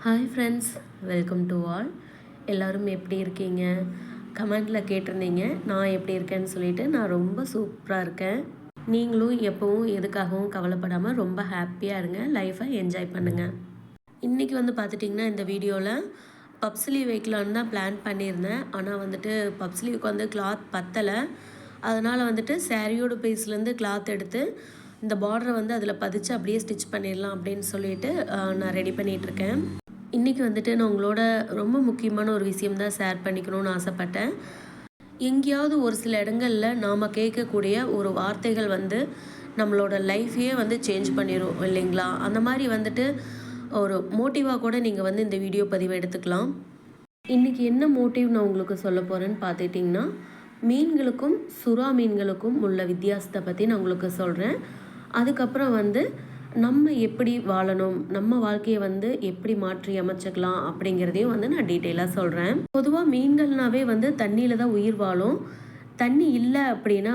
Hi friends, welcome to all. எல்லோரும் எப்படி இருக்கீங்க? கமெண்டில் கேட்டிருந்தீங்க நான் எப்படி இருக்கேன்னு சொல்லிட்டு. நான் ரொம்ப சூப்பராக இருக்கேன். நீங்களும் எப்போவும் எதுக்காகவும் கவலைப்படாமல் ரொம்ப ஹாப்பியாக இருங்க, லைஃப்பை என்ஜாய் பண்ணுங்கள். இன்றைக்கி பார்த்துட்டிங்கன்னா இந்த வீடியோவில் பப்ஸ்லீவ் வைக்கலான்னு தான் பிளான் பண்ணியிருந்தேன். ஆனால் பப்ஸ்லீவுக்கு கிளாத் பத்தலை. அதனால் சாரியோட பீஸ்லேருந்து கிளாத் எடுத்து இந்த பார்டரை அதில் பதிச்சு அப்படியே ஸ்டிச் பண்ணிடலாம் அப்படின்னு சொல்லிட்டு நான் ரெடி பண்ணிகிட்ருக்கேன். இன்றைக்கி நான் உங்களோட ரொம்ப முக்கியமான ஒரு விஷயம் தான் ஷேர் பண்ணிக்கணும்னு ஆசைப்பட்டேன். எங்கேயாவது ஒரு சில இடங்களில் நாம் கேட்கக்கூடிய ஒரு வார்த்தைகள் நம்மளோட லைஃப்பையே சேஞ்ச் பண்ணிடும் இல்லைங்களா? அந்த மாதிரி ஒரு மோட்டிவாக கூட நீங்கள் இந்த வீடியோ பதிவை எடுத்துக்கலாம். இன்றைக்கி என்ன மோட்டிவ் நான் உங்களுக்கு சொல்ல போகிறேன்னு பார்த்துட்டிங்கன்னா, மீன்களுக்கும் சுறா மீன்களுக்கும் உள்ள வித்தியாசத்தை பற்றி நான் உங்களுக்கு சொல்கிறேன். அதுக்கப்புறம் நம்ம எப்படி வாழணும், நம்ம வாழ்க்கையை எப்படி மாற்றி அமைச்சிக்கலாம் அப்படிங்கிறதையும் நான் டீட்டெயிலாக சொல்கிறேன். பொதுவாக மீன்கள்னாவே தண்ணியில் தான் உயிர் வாழும். தண்ணி இல்லை அப்படின்னா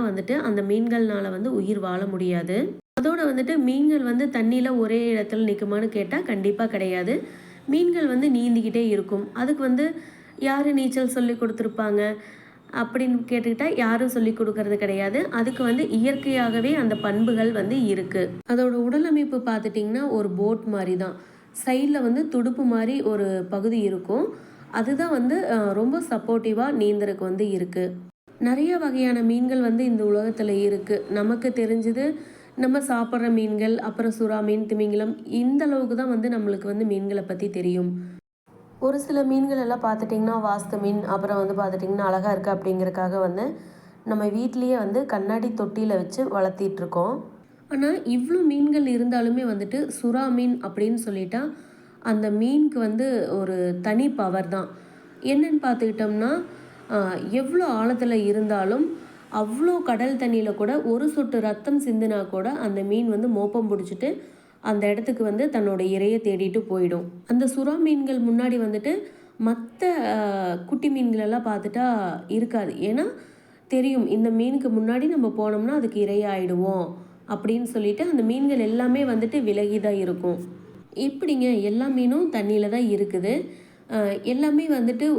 அந்த மீன்கள்னால் உயிர் வாழ முடியாது. அதோடு மீன்கள் தண்ணியில் ஒரே இடத்துல நிற்குமான்னு கேட்டால் கண்டிப்பாக கிடையாது. மீன்கள் நீந்திக்கிட்டே இருக்கும். அதுக்கு யார் நீச்சல் சொல்லி கொடுத்துருப்பாங்க அப்படின்னு கேட்டுக்கிட்டால் யாரும் சொல்லி கொடுக்கறது கிடையாது. அதுக்கு இயற்கையாகவே அந்த பண்புகள் இருக்குது. அதோட உடலமைப்பு பார்த்துட்டிங்கன்னா ஒரு போட் மாதிரி தான். சைடில் துடுப்பு மாதிரி ஒரு பகுதி இருக்கும். அதுதான் ரொம்ப சப்போர்ட்டிவாக நீந்தருக்கு இருக்குது. நிறைய வகையான மீன்கள் இந்த உலகத்தில் இருக்குது. நமக்கு தெரிஞ்சது நம்ம சாப்பிட்ற மீன்கள், அப்புறம் சுறா மீன், திமிங்கலம், இந்த அளவுக்கு தான் நம்மளுக்கு மீன்களை பற்றி தெரியும். ஒரு சில மீன்கள் எல்லாம் பார்த்துட்டிங்கன்னா வாஸ்து மீன், அப்புறம் பார்த்துட்டிங்கன்னா அழகாக இருக்குது அப்படிங்கிறதுக்காக நம்ம வீட்லேயே கண்ணாடி தொட்டியில் வச்சு வளர்த்திட்ருக்கோம். ஆனால் இவ்வளோ மீன்கள் இருந்தாலுமே சுறா மீன் அப்படின்னு சொல்லிட்டா அந்த மீனுக்கு ஒரு தனி பவர் தான். என்னன்னு பார்த்துக்கிட்டோம்னா, எவ்வளோ ஆழத்தில் இருந்தாலும் அவ்வளோ கடல் தண்ணியில் கூட ஒரு சொட்டு ரத்தம் சிந்தினா கூட அந்த மீன் மோப்பம் பிடிச்சிட்டு அந்த இடத்துக்கு தன்னோட இரையை தேடிட்டு போயிடும். அந்த சுறா மீன்கள் முன்னாடி மற்ற குட்டி மீன்களெல்லாம் பார்த்துட்டா இருக்காது. ஏன்னா தெரியும், இந்த மீனுக்கு முன்னாடி நம்ம போனோம்னா அதுக்கு இரையாயிடுவோம் அப்படின்னு சொல்லிட்டு அந்த மீன்கள் எல்லாமே விலகி தான் இருக்கும். எப்படிங்க, எல்லா மீனும் தண்ணியில் தான் இருக்குது. எல்லாமே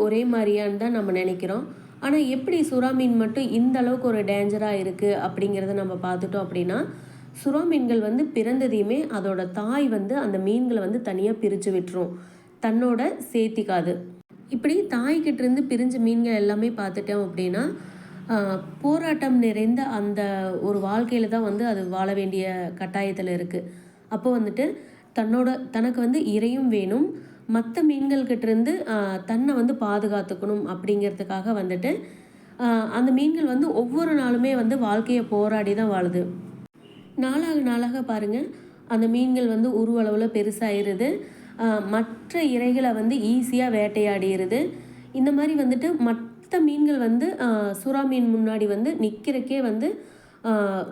ஒரே மாதிரியான்னு தான் நம்ம நினைக்கிறோம். ஆனால் எப்படி சுறா மீன் மட்டும் இந்த அளவுக்கு ஒரு டேஞ்சராக இருக்குது அப்படிங்கிறத நம்ம பார்த்துட்டோம் அப்படின்னா, சுறா மீன்கள் பிறந்ததையுமே அதோட தாய் அந்த மீன்களை தனியாக பிரித்து விட்டுரும், தன்னோட சேர்த்திக்காது. இப்படி தாய்கிட்டேருந்து பிரிஞ்ச மீன்கள் எல்லாமே பார்த்துட்டோம் அப்படின்னா போராட்டம் நிறைந்த அந்த ஒரு வாழ்க்கையில் தான் அது வாழ வேண்டிய கட்டாயத்தில் இருக்குது. அப்போ தனக்கு இரையும் வேணும், மற்ற மீன்கள்கிட்டேருந்து தன்னை பாதுகாத்துக்கணும் அப்படிங்கிறதுக்காக அந்த மீன்கள் ஒவ்வொரு நாளுமே வாழ்க்கையை போராடி தான் வாழுது. நாளாக பாருங்கள், அந்த மீன்கள் உருவளவில் பெருசாகிடுது. மற்ற இரைகளை ஈஸியாக வேட்டையாடிடுது. இந்த மாதிரி மற்ற மீன்கள் சுறா மீன் முன்னாடி நிற்கிறக்கே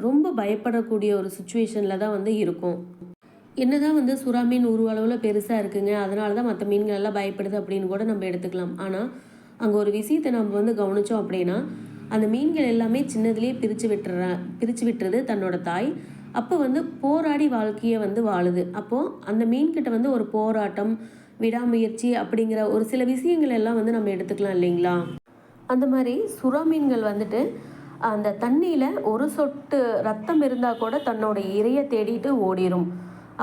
ரொம்ப பயப்படக்கூடிய ஒரு சுச்சுவேஷனில் தான் இருக்கும். என்னதான் சுறா மீன் உருவளவில் பெருசாக இருக்குங்க, அதனால தான் மற்ற மீன்கள் எல்லாம் பயப்படுது அப்படின்னு கூட நம்ம எடுத்துக்கலாம். ஆனால் அங்கே ஒரு விஷயத்தை நம்ம கவனித்தோம் அப்படின்னா, அந்த மீன்கள் எல்லாமே சின்னதுலேயே பிரித்து விட்டுறது தன்னோட தாய். அப்போ போராடி வாழ்க்கையை வாழுது. அப்போது அந்த மீன்கிட்ட ஒரு போராட்டம், விடாமுயற்சி அப்படிங்கிற ஒரு சில விஷயங்கள் எல்லாம் நம்ம எடுத்துக்கலாம் இல்லைங்களா? அந்த மாதிரி சுறா மீன்கள் அந்த தண்ணியில் ஒரு சொட்டு ரத்தம் இருந்தால் கூட தன்னோட இரையை தேடிட்டு ஓடிடும்.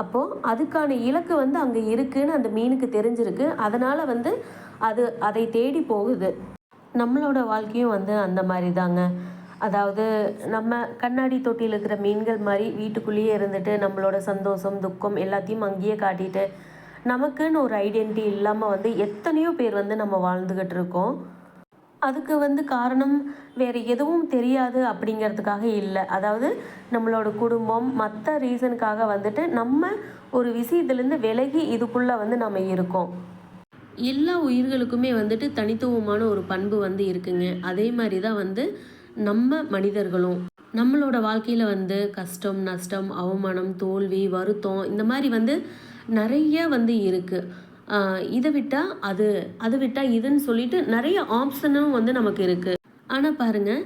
அப்போது அதுக்கான இலக்கு அங்கே இருக்குதுன்னு அந்த மீனுக்கு தெரிஞ்சிருக்கு. அதனால் அதை தேடி போகுது. நம்மளோட வாழ்க்கையும் அந்த மாதிரி தாங்க. அதாவது நம்ம கண்ணாடி தொட்டியில் இருக்கிற மீன்கள் மாதிரி வீட்டுக்குள்ளேயே இருந்துட்டு நம்மளோட சந்தோஷம், துக்கம் எல்லாத்தையும் அங்கேயே காட்டிட்டு நமக்குன்னு ஒரு ஐடென்டிட்டி இல்லாமல் எத்தனையோ பேர் நம்ம வாழ்ந்துக்கிட்டு இருக்கோம். அதுக்கு காரணம் வேறு எதுவும் தெரியாது அப்படிங்கிறதுக்காக இல்லை. அதாவது நம்மளோட குடும்பம் மற்ற ரீசனுக்காக நம்ம ஒரு விஷயத்துலேருந்து விலகி இதுக்குள்ளே நம்ம இருக்கோம். எல்லா உயிர்களுக்குமே தனித்துவமான ஒரு பண்பு இருக்குங்க. அதே மாதிரி தான் நம்ம மனிதர்களும் நம்மளோட வாழ்க்கையில் கஷ்டம், நஷ்டம், அவமானம், தோல்வி, வருத்தம், இந்த மாதிரி நிறைய இருக்குது. இதை விட்டால் அது விட்டால் இதுன்னு சொல்லிட்டு நிறைய ஆப்ஷனும் நமக்கு இருக்குது. ஆனால் பாருங்கள்,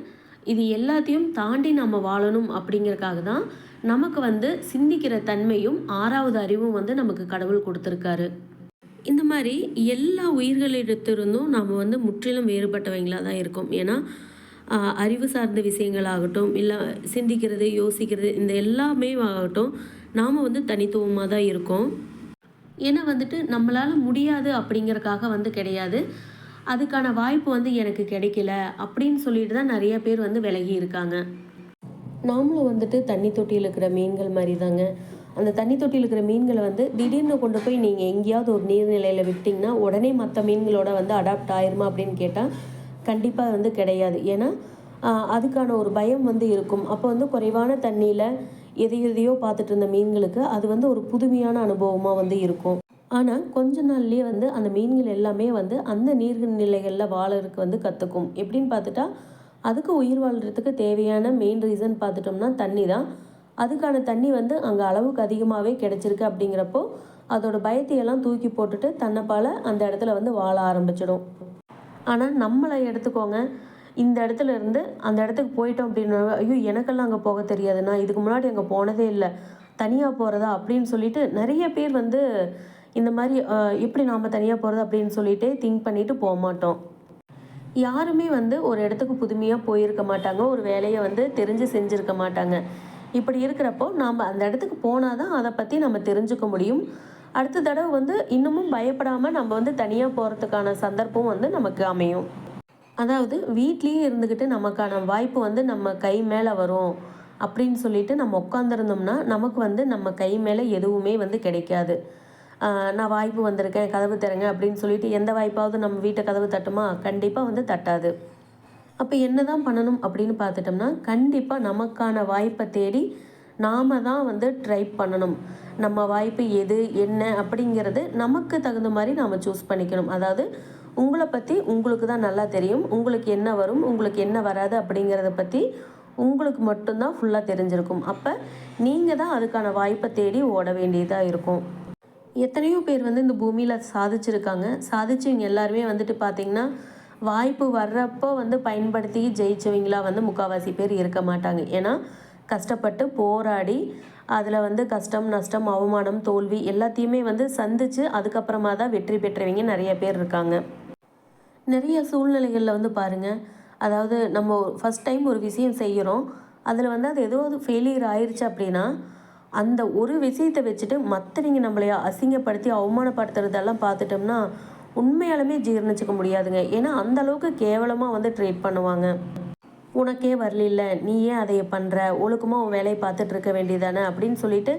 இது எல்லாத்தையும் தாண்டி நம்ம வாழணும் அப்படிங்கிறதுக்காக தான் நமக்கு சிந்திக்கிற தன்மையும் 6வது அறிவும் நமக்கு கடவுள் கொடுத்துருக்காரு. இந்த மாதிரி எல்லா உயிர்களிடத்திலிருந்தும் நாம் வந்து முற்றிலும் வேறுபட்டவங்களாக தான் இருக்கோம். ஏன்னா அறிவு சார்ந்த விஷயங்களாகட்டும், இல்லை சிந்திக்கிறது, யோசிக்கிறது, இந்த எல்லாமே ஆகட்டும், நாம் வந்து தனித்துவமாக தான் இருக்கோம். ஏன்னா வந்துட்டு நம்மளால் முடியாது அப்படிங்கிறக்காக வந்து கிடையாது. அதுக்கான வாய்ப்பு வந்து எனக்கு கிடைக்கல அப்படின்னு சொல்லிட்டு தான் நிறைய பேர் வந்து விலகி இருக்காங்க. நாமளும் வந்துட்டு தண்ணி தொட்டியில் இருக்கிற மீன்கள் மாதிரி தாங்க. அந்த தண்ணி தொட்டியில் இருக்கிற மீன்களை வந்து திடீர்னு கொண்டு போய் நீங்கள் எங்கேயாவது ஒரு நீர்நிலையில் விட்டிங்கன்னா உடனே மற்ற மீன்களோட வந்து அடாப்ட் ஆயிருமா அப்படின்னு கேட்டால் கண்டிப்பாக வந்து கிடையாது. ஏன்னா அதுக்கான ஒரு பயம் வந்து இருக்கும். அப்போ வந்து குறைவான தண்ணியில் எதையோ பார்த்துட்டு இருந்த மீன்களுக்கு அது வந்து ஒரு புதுமையான அனுபவமாக வந்து இருக்கும். ஆனால் கொஞ்ச நாள்லேயே வந்து அந்த மீன்கள் எல்லாமே வந்து அந்த நீர்நிலைகளில் வாழறதுக்கு வந்து கற்றுக்கும். எப்படின்னு பார்த்துட்டா அதுக்கு உயிர் வாழ்கிறதுக்கு தேவையான மெயின் ரீசன் பார்த்துட்டோம்னா தண்ணி தான். அதுக்கான தண்ணி வந்து அங்கே அளவுக்கு அதிகமாகவே கிடச்சிருக்கு. அப்படிங்கிறப்போ அதோட பயத்தையெல்லாம் தூக்கி போட்டுட்டு தன்னைப்பால் அந்த இடத்துல வந்து வாழ ஆரம்பிச்சிடும். ஆனால் நம்மளை எடுத்துக்கோங்க, இந்த இடத்துல இருந்து அந்த இடத்துக்கு போயிட்டோம் அப்படின்னா, ஐயோ எனக்கெல்லாம் அங்கே போக தெரியாது, நான் இதுக்கு முன்னாடி அங்கே போனதே இல்லை, தனியாக போகிறதா அப்படின்னு சொல்லிட்டு நிறைய பேர் வந்து இந்த மாதிரி எப்படி நாம் தனியாக போகிறது அப்படின்னு சொல்லிட்டு திங்க் பண்ணிட்டு போக மாட்டோம். யாருமே வந்து ஒரு இடத்துக்கு புதுமையாக போயிருக்க மாட்டாங்க, ஒரு வேலையை வந்து தெரிஞ்சு செஞ்சுருக்க மாட்டாங்க. இப்படி இருக்கிறப்போ நாம் அந்த இடத்துக்கு போனால் தான் அதை பற்றி நம்ம தெரிஞ்சுக்க முடியும். அடுத்த தடவை வந்து இன்னமும் பயப்படாமல் நம்ம வந்து தனியாக போகிறதுக்கான சந்தர்ப்பம் வந்து நமக்கு அமையும். அதாவது வீட்லேயே இருந்துக்கிட்டு நமக்கான வாய்ப்பு வந்து நம்ம கை மேலே வரும் அப்படின்னு சொல்லிட்டு நம்ம உட்காந்துருந்தோம்னா நமக்கு வந்து நம்ம கை மேலே எதுவுமே வந்து கிடைக்காது. நான் வாய்ப்பு வந்திருக்கேன், கதவு திறங்க அப்படின்னு சொல்லிட்டு எந்த வாய்ப்பாவது நம்ம வீட்டை கதவு தட்டுமா? கண்டிப்பாக வந்து தட்டாது. அப்போ என்ன தான் பண்ணணும் அப்படின்னு பார்த்துட்டோம்னா, கண்டிப்பாக நமக்கான வாய்ப்பை தேடி நாம் தான் வந்து ட்ரை பண்ணணும். நம்ம வாய்ப்பு எது என்ன அப்படிங்கிறது நமக்கு தகுந்த மாதிரி நாம் சூஸ் பண்ணிக்கணும். அதாவது உங்களை பற்றி உங்களுக்கு தான் நல்லா தெரியும். உங்களுக்கு என்ன வரும், உங்களுக்கு என்ன வராது அப்படிங்கிறத பற்றி உங்களுக்கு மட்டும்தான் ஃபுல்லாக தெரிஞ்சிருக்கும். அப்போ நீங்கள் தான் அதுக்கான வாய்ப்பை தேடி ஓட வேண்டியதாக இருக்கும். எத்தனையோ பேர் வந்து இந்த பூமியில் சாதிச்சிருக்காங்க. சாதிச்சவங்க எல்லாருமே வந்துட்டு பார்த்திங்கன்னா, வாய்ப்பு வர்றப்போ வந்து பயன்படுத்தி ஜெயிச்சவங்களா வந்து முக்கால்வாசி பேர் இருக்க மாட்டாங்க. ஏன்னா கஷ்டப்பட்டு போராடி அதில் வந்து கஷ்டம், நஷ்டம், அவமானம், தோல்வி எல்லாத்தையுமே வந்து சந்தித்து அதுக்கப்புறமா தான் வெற்றி பெற்றவங்க நிறைய பேர் இருக்காங்க. நிறைய சூழ்நிலைகளில் வந்து பாருங்கள், அதாவது நம்ம ஃபஸ்ட் டைம் ஒரு விஷயம் செய்கிறோம், அதில் வந்து அது ஏதோ ஃபெயிலியர் ஆயிடுச்சு அப்படின்னா அந்த ஒரு விஷயத்தை வச்சுட்டு மற்றவங்க நம்மளைய அசிங்கப்படுத்தி அவமானப்படுத்துறதெல்லாம் பார்த்துட்டோம்னா உண்மையாலுமே ஜீர்ணிச்சிக்க முடியாதுங்க. ஏன்னா அந்த அளவுக்கு கேவலமாக வந்து ட்ரீட் பண்ணுவாங்க. உனக்கே வரல, நீ ஏன் அதை பண்ணுற, ஒழுக்கமாக உன் வேலையை பார்த்துட்டு இருக்க வேண்டியதானே அப்படின்னு சொல்லிட்டு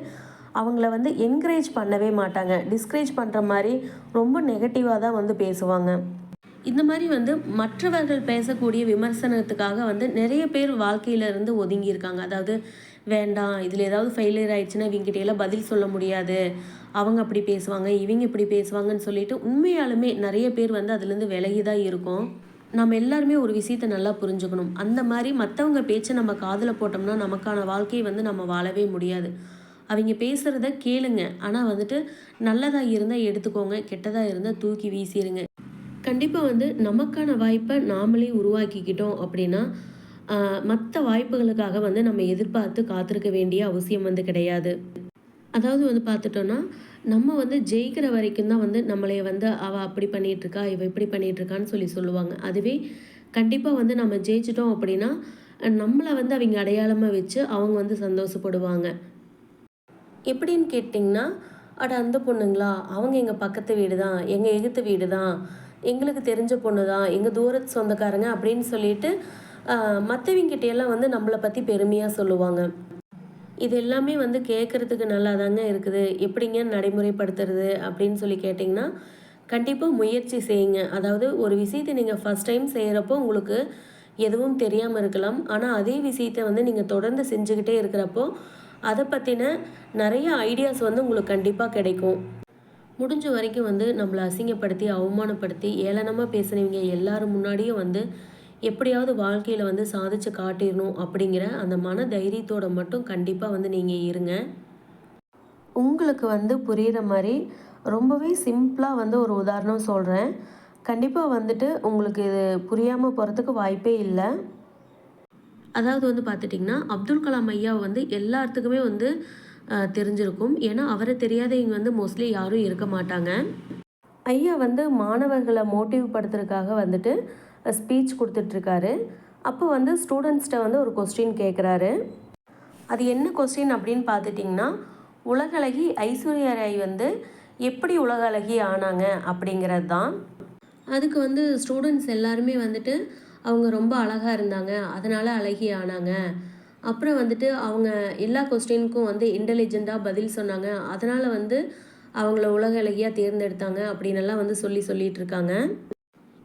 அவங்கள வந்து என்கரேஜ் பண்ணவே மாட்டாங்க. டிஸ்கரேஜ் பண்ணுற மாதிரி ரொம்ப நெகட்டிவாக தான் வந்து பேசுவாங்க. இந்த மாதிரி வந்து மற்றவர்கள் பேசக்கூடிய விமர்சனத்துக்காக வந்து நிறைய பேர் வாழ்க்கையிலேருந்து ஒதுங்கியிருக்காங்க. அதாவது வேண்டாம், இதில் ஏதாவது ஃபெயிலியர் ஆயிடுச்சுன்னா இவங்ககிட்டையெல்லாம் பதில் சொல்ல முடியாது, அவங்க அப்படி பேசுவாங்க, இவங்க இப்படி பேசுவாங்கன்னு சொல்லிட்டு உண்மையாலுமே நிறைய பேர் வந்து அதுலேருந்து விலகி தான் இருக்கும். நம்ம எல்லாருமே ஒரு விஷயத்தை நல்லா புரிஞ்சுக்கணும். அந்த மாதிரி மற்றவங்க பேச்சை நம்ம காதில் போட்டோம்னா நமக்கான வாழ்க்கையை வந்து நம்ம வாழவே முடியாது. அவங்க பேசுகிறத கேளுங்க, ஆனால் வந்துட்டு நல்லதாக இருந்தால் எடுத்துக்கோங்க, கெட்டதாக இருந்தால் தூக்கி வீசிடுங்க. கண்டிப்பாக வந்து நமக்கான வாய்ப்பை நாமளே உருவாக்கிக்கிட்டோம் அப்படின்னா மற்ற வாய்ப்புகளுக்காக வந்து நம்ம எதிர்பார்த்து காத்திருக்க வேண்டிய அவசியம் வந்து கிடையாது. அதாவது வந்து பார்த்துட்டோன்னா நம்ம வந்து ஜெயிக்கிற வரைக்கும் தான் வந்து நம்மளைய வந்து அவள் அப்படி பண்ணிகிட்ருக்கா, இவள் இப்படி பண்ணிகிட்ருக்கான்னு சொல்லுவாங்க. அதுவே கண்டிப்பாக வந்து நம்ம ஜெயிச்சிட்டோம் அப்படின்னா நம்மளை வந்து அவங்க அடையாளமாக வச்சு அவங்க வந்து சந்தோஷப்படுவாங்க. எப்படின்னு கேட்டிங்கன்னா, அட அந்த பொண்ணுங்களா, அவங்க எங்கள் பக்கத்து வீடு தான், எங்கள் எகுத்து வீடு தான், எங்களுக்கு தெரிஞ்ச பொண்ணு தான், எங்கள் தூரத்து சொந்தக்காரங்க அப்படின்னு சொல்லிட்டு மற்றவங்கிட்டையெல்லாம் வந்து நம்மளை பற்றி பெருமையாக சொல்லுவாங்க. இது எல்லாமே வந்து கேட்குறதுக்கு நல்லா தாங்க இருக்குது. எப்படிங்க நடைமுறைப்படுத்துறது அப்படின்னு சொல்லி கேட்டிங்கன்னா, கண்டிப்பாக முயற்சி செய்யுங்க. அதாவது ஒரு விஷயத்தை நீங்கள் ஃபஸ்ட் டைம் செய்கிறப்போ உங்களுக்கு எதுவும் தெரியாமல் இருக்கலாம். ஆனால் அதே விஷயத்தை வந்து நீங்கள் தொடர்ந்து செஞ்சுக்கிட்டே இருக்கிறப்போ அதை பற்றின நிறைய ஐடியாஸ் வந்து உங்களுக்கு கண்டிப்பாக கிடைக்கும். முடிஞ்ச வரைக்கும் வந்து நம்மளை அசிங்கப்படுத்தி அவமானப்படுத்தி ஏளனமாக பேசுனவங்க எல்லாரும் முன்னாடியும் வந்து எப்படியாவது வாழ்க்கையில் வந்து சாதிச்சு காட்டிடணும் அப்படிங்கிற அந்த மன தைரியத்தோட மட்டும் கண்டிப்பாக வந்து நீங்கள் இருங்க. உங்களுக்கு வந்து புரிகிற மாதிரி ரொம்பவே சிம்பிளாக வந்து ஒரு உதாரணம் சொல்கிறேன். கண்டிப்பாக வந்துட்டு உங்களுக்கு இது புரியாமல் போகிறதுக்கு வாய்ப்பே இல்லை. அதாவது வந்து பார்த்துட்டிங்கன்னா, அப்துல் கலாம் ஐயா வந்து எல்லாத்துக்குமே வந்து தெரிஞ்சிருக்கும். ஏன்னா அவரை தெரியாதவங்க வந்து மோஸ்ட்லி யாரும் இருக்க மாட்டாங்க. ஐயா வந்து மாணவர்களை மோட்டிவ் படுத்துறதுக்காக வந்துட்டு ஸ்பீச் கொடுத்துட்ருக்காரு. அப்போ வந்து ஸ்டூடெண்ட்ஸ்கிட்ட வந்து ஒரு கொஸ்டின் கேட்குறாரு. அது என்ன கொஸ்டின் அப்படின்னு பார்த்துட்டிங்கன்னா, உலகளகி ஐஸ்வர்யா ராய் வந்து எப்படி உலகளகி ஆனாங்க அப்படிங்கிறது தான். அதுக்கு வந்து ஸ்டூடெண்ட்ஸ் எல்லாருமே வந்துட்டு அவங்க ரொம்ப அழகாக இருந்தாங்க, அதனால் அழகி ஆனாங்க. அப்புறம் வந்துட்டு அவங்க எல்லா கொஸ்டினுக்கும் வந்து இன்டெலிஜெண்ட்டாக பதில் சொன்னாங்க, அதனால் வந்து அவங்கள உலக அழகியாக தேர்ந்தெடுத்தாங்க அப்படின்னெல்லாம் வந்து சொல்லிட்டு இருக்காங்க.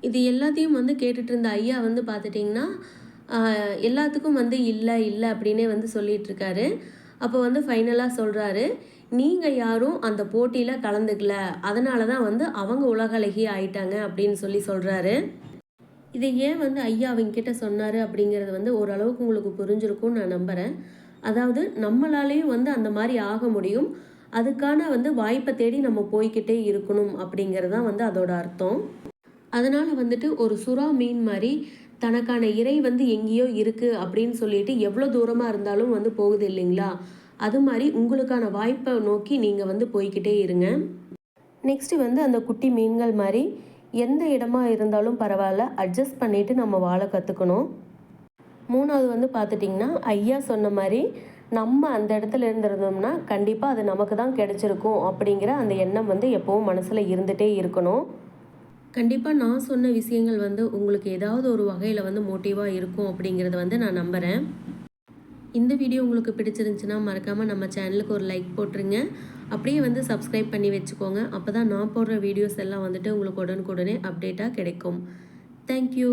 இது எல்லாத்தையும் வந்து கேட்டுட்டு இருந்த ஐயா வந்து பார்த்துட்டிங்கன்னா எல்லாத்துக்கும் வந்து இல்லை இல்லை அப்படின்னே வந்து சொல்லிகிட்ருக்காரு. அப்போ வந்து ஃபைனலாக சொல்கிறாரு, நீங்கள் யாரும் அந்த போட்டியில் கலந்துக்கல, அதனால தான் வந்து அவங்க உலக அழகி ஆயிட்டாங்க அப்படின்னு சொல்கிறாரு. இதை ஏன் வந்து ஐயா அவங்கக்கிட்ட சொன்னார் அப்படிங்கிறது வந்து ஓரளவுக்கு உங்களுக்கு புரிஞ்சிருக்கும்னு நான் நம்புகிறேன். அதாவது நம்மளாலேயும் வந்து அந்த மாதிரி ஆக முடியும், அதுக்கான வந்து வாய்ப்பை தேடி நம்ம போய்கிட்டே இருக்கணும் அப்படிங்கிறது தான் வந்து அதோட அர்த்தம். அதனால் வந்துட்டு ஒரு சுறா மீன் மாதிரி தனக்கான இறை வந்து எங்கேயோ இருக்குது அப்படின்னு சொல்லிட்டு எவ்வளோ தூரமாக இருந்தாலும் வந்து போகுது இல்லைங்களா? அது மாதிரி உங்களுக்கான வாய்ப்பை நோக்கி நீங்கள் வந்து போய்கிட்டே இருங்க. நெக்ஸ்ட்டு வந்து அந்த குட்டி மீன்கள் மாதிரி எந்த இடமா இருந்தாலும் பரவாயில்ல, அட்ஜஸ்ட் பண்ணிவிட்டு நம்ம வாழ கற்றுக்கணும். 3வது வந்து பார்த்துட்டிங்கன்னா, ஐயா சொன்ன மாதிரி நம்ம அந்த இடத்துல இருந்திருந்தோம்னா கண்டிப்பாக அது நமக்கு தான் கிடைச்சிருக்கும் அப்படிங்கிற அந்த எண்ணம் வந்து எப்போவும் மனசில் இருந்துகிட்டே இருக்கணும். கண்டிப்பாக நான் சொன்ன விஷயங்கள் வந்து உங்களுக்கு ஏதாவது ஒரு வகையில் வந்து மோட்டிவாக இருக்கும் அப்படிங்கிறத வந்து நான் நம்புகிறேன். இந்த வீடியோ உங்களுக்கு பிடிச்சிருந்துச்சுன்னா மறக்காமல் நம்ம சேனலுக்கு ஒரு லைக் போட்டுருங்க. அப்படியே வந்து சப்ஸ்கிரைப் பண்ணி வச்சுக்கோங்க. அப்போ தான் நான் போடுற வீடியோஸ் எல்லாம் வந்துட்டு உங்களுக்கு உடனுக்குடனே அப்டேட்டாக கிடைக்கும். தேங்க்யூ.